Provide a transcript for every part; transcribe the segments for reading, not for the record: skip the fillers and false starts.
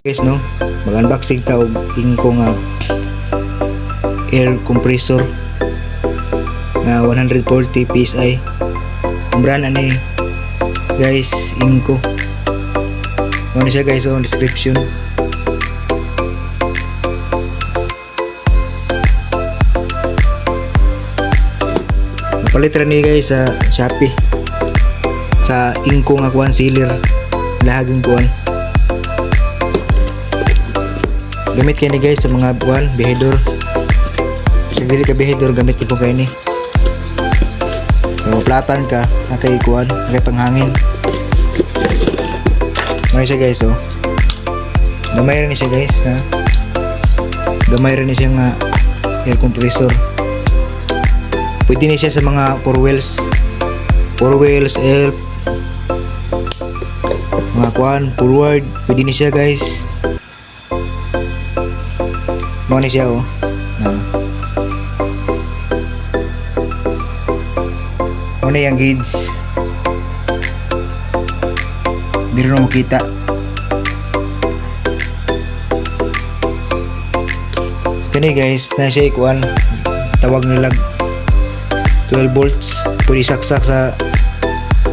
Guys no, mag-unboxing ta og ingko nga air compressor nga 140 PSI. Ang brand ani guys, ingko. Ano siya guys, on description. Napalit ra ni guys sa Shopee sa ingko nga kuan sealer lahaging kuan. Gamit kayo ni guys sa mga buwan, behedor. Sa dili ka behedor, gamit ko kayo ni. So, maplatan ka, nakaikuan, nakay panghangin. Mara siya guys, oh. Gamay rin siya guys, na. Gamay rin siya nga air compressor. Pwede ni siya sa mga 4 wheels. 4 wheels, elf. Mga kuan, forward, pwede ni siya guys. Mo ni siya oh. Mo ni yung gauge. Di rin mo makita. Kani guys, na siya ikuan. Tawag nilag 12 volts. Pwede saksak sa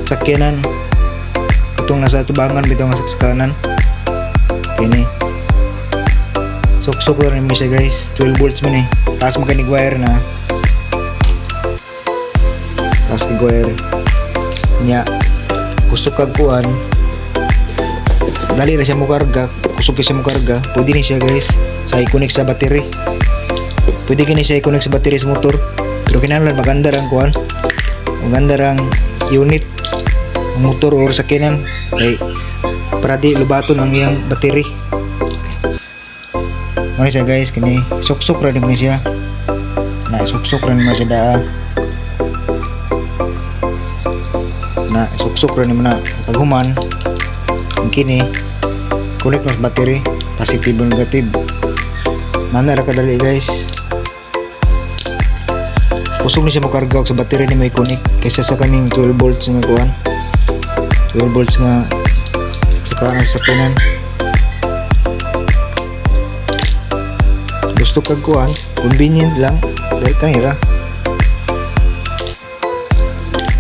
sakyanan. Itong nasa tubangan bitaw nga saksanan. Kani. Sok-sok na rin siya guys, 12 volts man eh. Taas makanig wire na. Taas kag wire nya, kusok kag kuan, dali na siya mo karga. Kusok siya mo karga, pwede ni siya guys sa i-connect sa battery. Pwede kini siya i-connect sa battery sa motor. Pero kinahanglan maganda rang kuan, maganda rang unit ang motor or sakyanan kay para di lubaton ang iyang battery. Ano siya guys, kini sok-sok ra naman siya. Na sok-sok ra naman siya daa. Na sok-sok ra naman na paghuman. Ang kini connect mas battery, positive and negative. Nana ra kadali guys. Kusog ni siya mo karga sa battery ni may connect kaysa sa kaning 12 volts nga kuan. 12 volts nga sa kanang sakyanan. Gusto kag kuan, convenient lang dahil kanira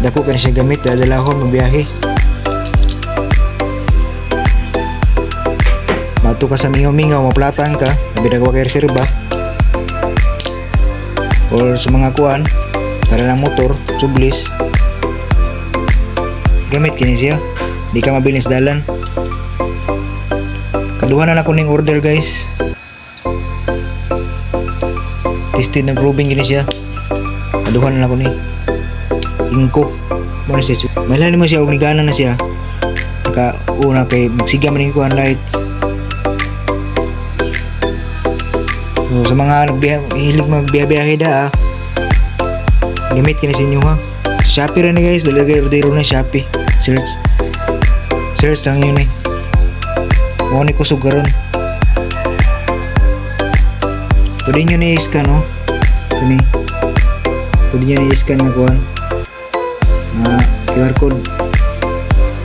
dako ka na siya gamit dadalahon magbiyahe. Mato ka sa mingaw-mingaw, maplatan ka labi nagawa kay reserba or sa mga kuan para ng motor, sublis gamit kini siya, di ka mabilis dalan. Kaduha na ako ning order guys. Tested na proving gini siya. Kaduhan na ako ni ingko. Mo siya. Malali mo siya og nigana na siya. Ka una kay magsiga man ko ang lights. So, sa mga hilig magbiyahe da gamit kini sa inyo ha. Shopee ra ni guys, lalagay rodero na Shopee. Search lang yun eh. Mo ni kusog karon. Pwede nyo na-i-scan no? Kani pwede nyo na-i-scan na kuhan na QR code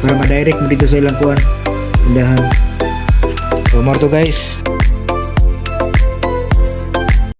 para ma-direct mo dito sa ilang kuhan tindahan. So more to guys,